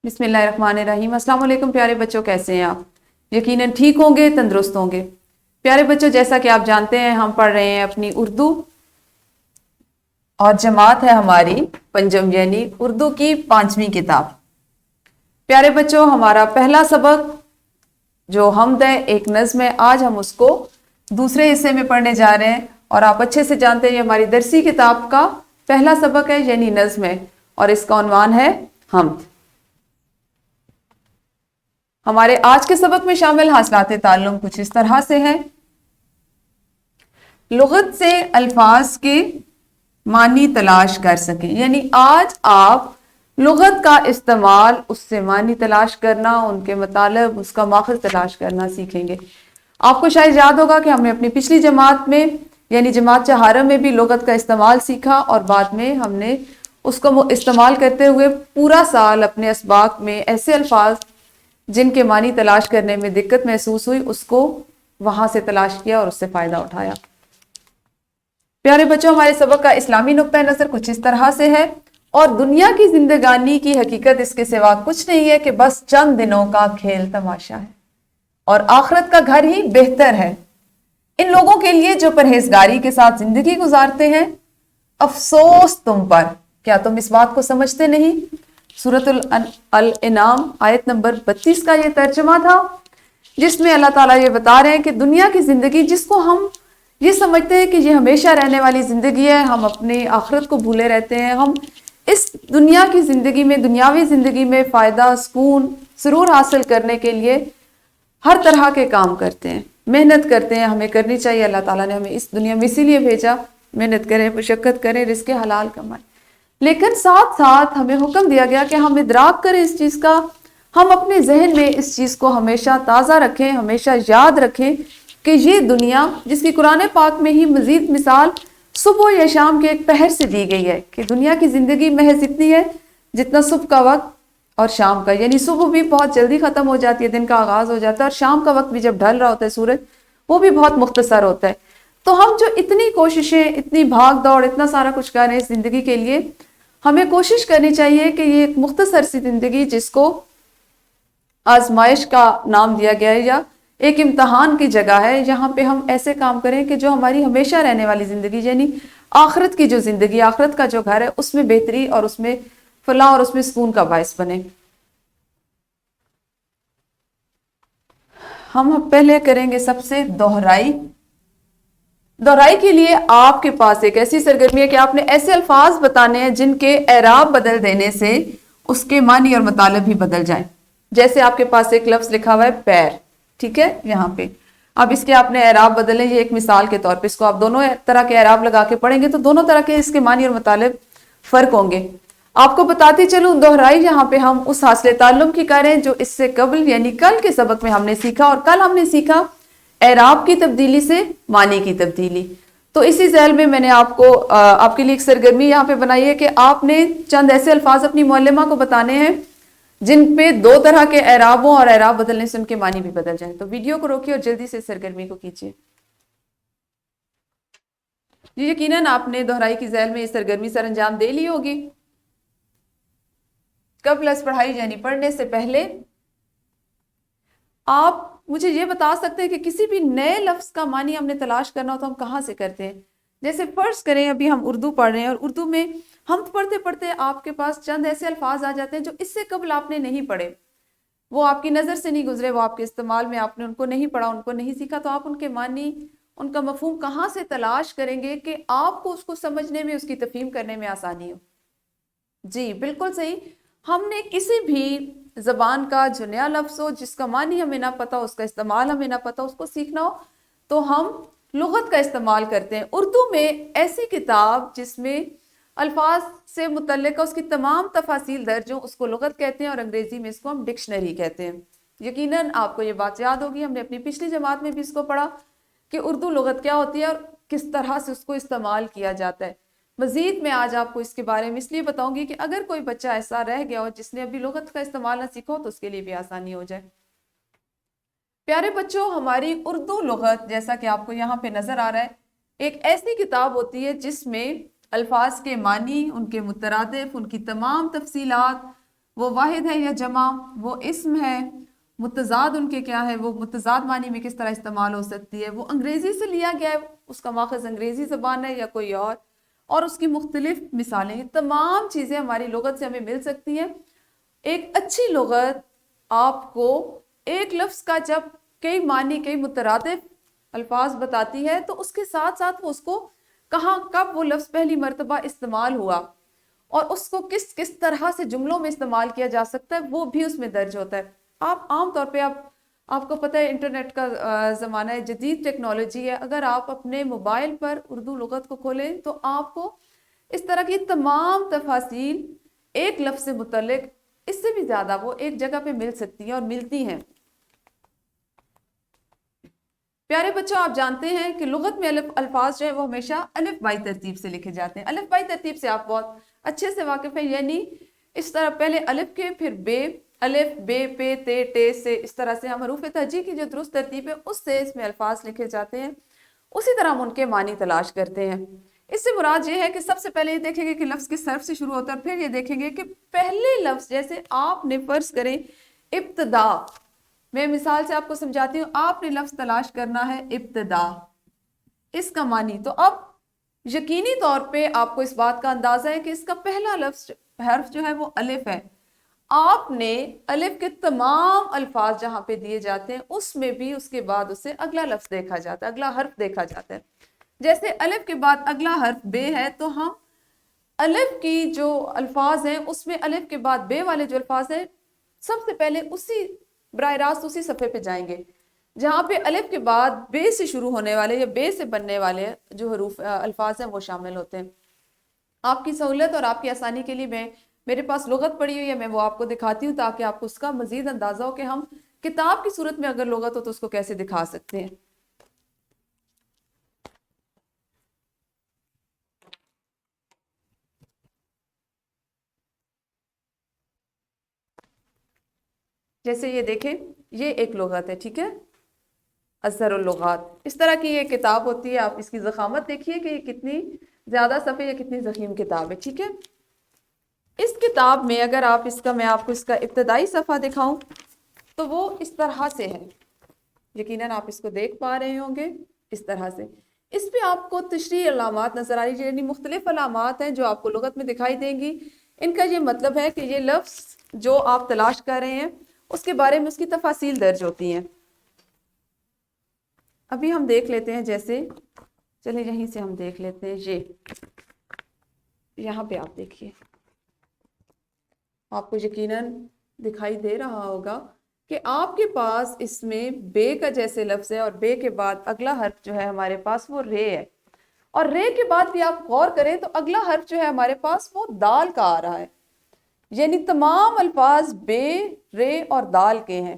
بسم اللہ الرحمن الرحیم۔ السلام علیکم پیارے بچوں، کیسے ہیں آپ؟ یقیناً ٹھیک ہوں گے، تندرست ہوں گے۔ پیارے بچوں، جیسا کہ آپ جانتے ہیں ہم پڑھ رہے ہیں اپنی اردو اور جماعت ہے ہماری پنجم، یعنی اردو کی 5ویں کتاب۔ پیارے بچوں، ہمارا پہلا سبق جو حمد ہے، ایک نظم ہے، آج ہم اس کو دوسرے حصے میں پڑھنے جا رہے ہیں۔ اور آپ اچھے سے جانتے ہیں یہ ہماری درسی کتاب کا پہلا سبق ہے، یعنی نظم ہے، اور اس کا عنوان ہے حمد۔ ہمارے آج کے سبق میں شامل حاصلات تعلم کچھ اس طرح سے ہیں۔ لغت سے الفاظ کے معنی تلاش کر سکیں، یعنی آج آپ لغت کا استعمال، اس سے معنی تلاش کرنا، ان کے مطالب، اس کا ماخذ تلاش کرنا سیکھیں گے۔ آپ کو شاید یاد ہوگا کہ ہم نے اپنی پچھلی جماعت میں یعنی جماعت چہارم میں بھی لغت کا استعمال سیکھا، اور بعد میں ہم نے اس کو استعمال کرتے ہوئے پورا سال اپنے اسباق میں ایسے الفاظ جن کے معنی تلاش کرنے میں دقت محسوس ہوئی، اس کو وہاں سے تلاش کیا اور اس سے فائدہ اٹھایا۔ پیارے بچوں، ہمارے سبق کا اسلامی نقطہ نظر کچھ اس طرح سے ہے: اور دنیا کی زندگانی کی حقیقت اس کے سوا کچھ نہیں ہے کہ بس چند دنوں کا کھیل تماشا ہے، اور آخرت کا گھر ہی بہتر ہے ان لوگوں کے لیے جو پرہیزگاری کے ساتھ زندگی گزارتے ہیں۔ افسوس تم پر، کیا تم اس بات کو سمجھتے نہیں؟ سورۃ الانعام آیت نمبر 32 کا یہ ترجمہ تھا، جس میں اللہ تعالیٰ یہ بتا رہے ہیں کہ دنیا کی زندگی جس کو ہم یہ سمجھتے ہیں کہ یہ ہمیشہ رہنے والی زندگی ہے، ہم اپنے آخرت کو بھولے رہتے ہیں۔ ہم اس دنیا کی زندگی میں، دنیاوی زندگی میں فائدہ، سکون، سرور حاصل کرنے کے لیے ہر طرح کے کام کرتے ہیں، محنت کرتے ہیں، ہمیں کرنی چاہیے۔ اللہ تعالیٰ نے ہمیں اس دنیا میں اسی لیے بھیجا، محنت کریں، مشقت کریں، رزق حلال کمائیں۔ لیکن ساتھ ساتھ ہمیں حکم دیا گیا کہ ہم ادراک کریں اس چیز کا، ہم اپنے ذہن میں اس چیز کو ہمیشہ تازہ رکھیں، ہمیشہ یاد رکھیں کہ یہ دنیا، جس کی قرآن پاک میں ہی مزید مثال صبح یا شام کے ایک پہر سے دی گئی ہے، کہ دنیا کی زندگی محض اتنی ہے جتنا صبح کا وقت اور شام کا، یعنی صبح بھی بہت جلدی ختم ہو جاتی ہے، دن کا آغاز ہو جاتا ہے، اور شام کا وقت بھی جب ڈھل رہا ہوتا ہے سورج، وہ بھی بہت مختصر ہوتا ہے۔ تو ہم جو اتنی کوششیں، اتنی بھاگ دوڑ، اتنا سارا کچھ کر رہے ہیں اس زندگی کے لیے، ہمیں کوشش کرنی چاہیے کہ یہ ایک مختصر سی زندگی، جس کو آزمائش کا نام دیا گیا ہے یا ایک امتحان کی جگہ ہے، یہاں پہ ہم ایسے کام کریں کہ جو ہماری ہمیشہ رہنے والی زندگی، یعنی آخرت کی جو زندگی، آخرت کا جو گھر ہے، اس میں بہتری اور اس میں فلاح اور اس میں سکون کا باعث بنے۔ ہم پہلے کریں گے سب سے دہرائی۔ دہرائی کے لیے آپ کے پاس ایک ایسی سرگرمی ہے کہ آپ نے ایسے الفاظ بتانے ہیں جن کے اعراب بدل دینے سے اس کے معنی اور مطالب بھی بدل جائیں۔ جیسے آپ کے پاس ایک لفظ لکھا ہوا ہے پیر، ٹھیک ہے، یہاں پہ اب اس کے آپ نے اعراب بدلیں، یہ ایک مثال کے طور پہ اس کو آپ دونوں طرح کے اعراب لگا کے پڑھیں گے تو دونوں طرح کے اس کے معنی اور مطالب فرق ہوں گے۔ آپ کو بتاتی چلوں، دہرائی یہاں پہ ہم اس حاصل تعلم کی کریں جو اس سے قبل یعنی کل کے سبق میں ہم نے سیکھا، اور کل ہم نے سیکھا اعراب کی تبدیلی سے معنی کی تبدیلی۔ تو اسی ذیل میں نے آپ کو آپ کے لیے ایک سرگرمی یہاں پہ بنائی ہے کہ آپ نے چند ایسے الفاظ اپنی معلمہ کو بتانے ہیں جن پہ دو طرح کے اعراب ہوں، اور اعراب بدلنے سے ان کے معنی بھی بدل جائیں۔ تو ویڈیو کو روکیے اور جلدی سے سرگرمی کو کیجیے۔ یقیناً آپ نے دہرائی کی ذیل میں یہ سرگرمی سر انجام دے لی ہوگی۔ قبل از پڑھائی یعنی پڑھنے سے پہلے آپ مجھے یہ بتا سکتے ہیں کہ کسی بھی نئے لفظ کا معنی ہم نے تلاش کرنا ہو تو ہم کہاں سے کرتے ہیں؟ جیسے فرض کریں ابھی ہم اردو پڑھ رہے ہیں، اور اردو میں ہم پڑھتے پڑھتے آپ کے پاس چند ایسے الفاظ آ جاتے ہیں جو اس سے قبل آپ نے نہیں پڑھے، وہ آپ کی نظر سے نہیں گزرے، وہ آپ کے استعمال میں آپ نے ان کو نہیں پڑھا، ان کو نہیں سیکھا، تو آپ ان کے معنی، ان کا مفہوم کہاں سے تلاش کریں گے کہ آپ کو اس کو سمجھنے میں، اس کی تفہیم کرنے میں آسانی ہو؟ جی بالکل صحیح، ہم نے کسی بھی زبان کا جو نیا لفظ ہو، جس کا معنی ہمیں نہ پتا ہو، اس کا استعمال ہمیں نہ پتا ہو، اس کو سیکھنا ہو تو ہم لغت کا استعمال کرتے ہیں۔ اردو میں ایسی کتاب جس میں الفاظ سے متعلقہ اس کی تمام تفاصیل درج ہوں، اس کو لغت کہتے ہیں، اور انگریزی میں اس کو ہم ڈکشنری کہتے ہیں۔ یقیناً آپ کو یہ بات یاد ہوگی، ہم نے اپنی پچھلی جماعت میں بھی اس کو پڑھا کہ اردو لغت کیا ہوتی ہے اور کس طرح سے اس کو استعمال کیا جاتا ہے۔ مزید میں آج آپ کو اس کے بارے میں اس لیے بتاؤں گی کہ اگر کوئی بچہ ایسا رہ گیا ہو جس نے ابھی لغت کا استعمال نہ سیکھا ہو تو اس کے لیے بھی آسانی ہو جائے۔ پیارے بچوں، ہماری اردو لغت جیسا کہ آپ کو یہاں پہ نظر آ رہا ہے، ایک ایسی کتاب ہوتی ہے جس میں الفاظ کے معنی، ان کے مترادف، ان کی تمام تفصیلات وہ واحد ہے یا جمع، وہ اسم ہے، متضاد ان کے کیا ہے، وہ متضاد معنی میں کس طرح استعمال ہو سکتی ہے، وہ انگریزی سے لیا گیا ہے، اس کا ماخذ انگریزی زبان ہے یا کوئی اور اس کی مختلف مثالیں، یہ تمام چیزیں ہماری لغت سے ہمیں مل سکتی ہیں۔ ایک اچھی لغت آپ کو ایک لفظ کا جب کئی معنی کئی مترادف الفاظ بتاتی ہے تو اس کے ساتھ ساتھ وہ اس کو کہاں کب وہ لفظ پہلی مرتبہ استعمال ہوا اور اس کو کس کس طرح سے جملوں میں استعمال کیا جا سکتا ہے وہ بھی اس میں درج ہوتا ہے۔ آپ عام طور پہ آپ کو پتہ ہے انٹرنیٹ کا زمانہ ہے، جدید ٹیکنالوجی ہے، اگر آپ اپنے موبائل پر اردو لغت کو کھولیں تو آپ کو اس طرح کی تمام تفاصیل ایک لفظ سے متعلق اس سے بھی زیادہ وہ ایک جگہ پہ مل سکتی ہیں اور ملتی ہیں۔ پیارے بچوں، آپ جانتے ہیں کہ لغت میں الفاظ جو ہے وہ ہمیشہ الف بائی ترتیب سے لکھے جاتے ہیں۔ الف بائی ترتیب سے آپ بہت اچھے سے واقف ہیں، یعنی اس طرح پہلے الف کے پھر بے، الف بے پے تے ٹے سے، اس طرح سے ہم حروف تہجی کی جو درست ترتیب ہے اس سے اس میں الفاظ لکھے جاتے ہیں، اسی طرح ہم ان کے معنی تلاش کرتے ہیں۔ اس سے مراد یہ ہے کہ سب سے پہلے یہ دیکھیں گے کہ لفظ کس حرف سے شروع ہوتا ہے، پھر یہ دیکھیں گے کہ پہلے لفظ، جیسے آپ نے فرض کریں ابتدا، میں مثال سے آپ کو سمجھاتی ہوں، آپ نے لفظ تلاش کرنا ہے ابتدا، اس کا معنی، تو اب یقینی طور پہ آپ کو اس بات کا اندازہ ہے کہ اس کا پہلا لفظ حرف جو ہے وہ الف ہے۔ آپ نے الف کے تمام الفاظ جہاں پہ دیے جاتے ہیں اس میں بھی اس کے بعد اسے اگلا لفظ دیکھا جاتا ہے، اگلا حرف دیکھا جاتا ہے۔ جیسے الف کے بعد اگلا حرف بے ہے تو ہم الف کی جو الفاظ ہیں اس میں الف کے بعد بے والے جو الفاظ ہیں سب سے پہلے اسی براہ راست اسی صفحے پہ جائیں گے جہاں پہ الف کے بعد بے سے شروع ہونے والے یا بے سے بننے والے جو حروف الفاظ ہیں وہ شامل ہوتے ہیں۔ آپ کی سہولت اور آپ کی آسانی کے لیے میرے پاس لغت پڑی ہوئی ہے، میں وہ آپ کو دکھاتی ہوں تاکہ آپ کو اس کا مزید اندازہ ہو کہ ہم کتاب کی صورت میں اگر لغت ہو تو اس کو کیسے دکھا سکتے ہیں۔ جیسے یہ دیکھیں، یہ ایک لغت ہے، ٹھیک ہے، اظہر اللغات، اس طرح کی یہ کتاب ہوتی ہے۔ آپ اس کی ضخامت دیکھیے کہ یہ کتنی زیادہ صفحے یا کتنی ضخیم کتاب ہے، ٹھیک ہے۔ اس کتاب میں اگر میں آپ کو اس کا ابتدائی صفحہ دکھاؤں تو وہ اس طرح سے ہے، یقیناً آپ اس کو دیکھ پا رہے ہوں گے اس طرح سے۔ اس پہ آپ کو تشریح علامات نظر آ رہی ہے، یعنی مختلف علامات ہیں جو آپ کو لغت میں دکھائی دیں گی۔ ان کا یہ مطلب ہے کہ یہ لفظ جو آپ تلاش کر رہے ہیں اس کے بارے میں اس کی تفاصیل درج ہوتی ہیں۔ ابھی ہم دیکھ لیتے ہیں، جیسے چلیں یہیں سے ہم دیکھ لیتے ہیں، یہ یہاں پہ آپ دیکھیے، آپ کو یقیناً دکھائی دے رہا ہوگا کہ آپ کے پاس اس میں بے کا جیسے لفظ ہے اور بے کے بعد اگلا حرف جو ہے ہمارے پاس وہ رے ہے، اور رے کے بعد بھی آپ غور کریں تو اگلا حرف جو ہے ہمارے پاس وہ دال کا آ رہا ہے، یعنی تمام الفاظ بے، رے اور دال کے ہیں،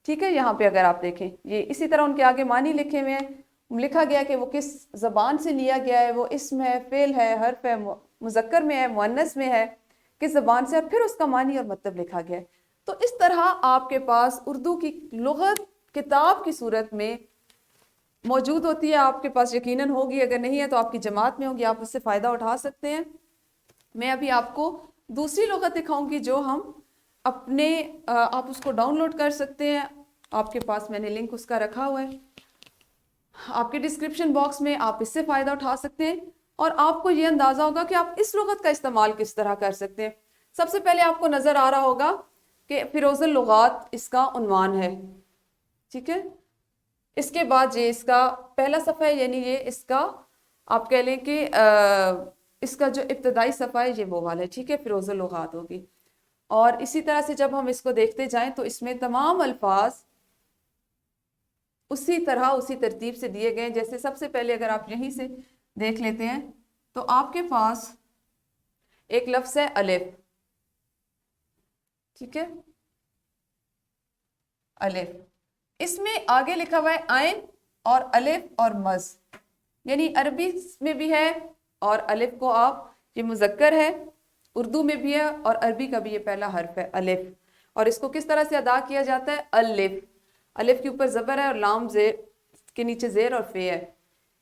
ٹھیک ہے۔ یہاں پہ اگر آپ دیکھیں یہ اسی طرح ان کے آگے معنی لکھے ہوئے ہیں، لکھا گیا کہ وہ کس زبان سے لیا گیا ہے، وہ اسم ہے، فعل ہے، حرف ہے، مذکر میں ہے، مؤنث میں ہے، کس زبان سے، اور پھر اس کا معنی اور مطلب لکھا گیا ہے۔ تو اس طرح آپ کے پاس اردو کی لغت کتاب کی صورت میں موجود ہوتی ہے، آپ کے پاس یقیناً ہوگی، اگر نہیں ہے تو آپ کی جماعت میں ہوگی، آپ اس سے فائدہ اٹھا سکتے ہیں۔ میں ابھی آپ کو دوسری لغت دکھاؤں گی جو ہم آپ اس کو ڈاؤن لوڈ کر سکتے ہیں، آپ کے پاس میں نے لنک اس کا رکھا ہوا ہے آپ کے ڈسکرپشن باکس میں، آپ اس سے فائدہ اٹھا سکتے ہیں اور آپ کو یہ اندازہ ہوگا کہ آپ اس لغت کا استعمال کس طرح کر سکتے ہیں۔ سب سے پہلے آپ کو نظر آ رہا ہوگا کہ فیروز اللغات اس کا عنوان ہے، ٹھیک ہے۔ اس کے بعد یہ اس کا پہلا صفحہ ہے، یعنی یہ اس کا آپ کہہ لیں کہ اس کا جو ابتدائی صفحہ ہے یہ وہ والا ہے، ٹھیک ہے، فیروز اللغات ہوگی۔ اور اسی طرح سے جب ہم اس کو دیکھتے جائیں تو اس میں تمام الفاظ اسی طرح اسی ترتیب سے دیے گئے ہیں۔ جیسے سب سے پہلے اگر آپ یہیں سے دیکھ لیتے ہیں تو آپ کے پاس ایک لفظ ہے الف، ٹھیک ہے، الف، اس میں آگے لکھا ہوا ہے عین اور الف اور مز، یعنی عربی میں بھی ہے اور الف کو آپ، یہ مذکر ہے، اردو میں بھی ہے اور عربی کا بھی یہ پہلا حرف ہے الف، اور اس کو کس طرح سے ادا کیا جاتا ہے، الف، الف کے اوپر زبر ہے اور لام زیر کے نیچے زیر اور فے ہے،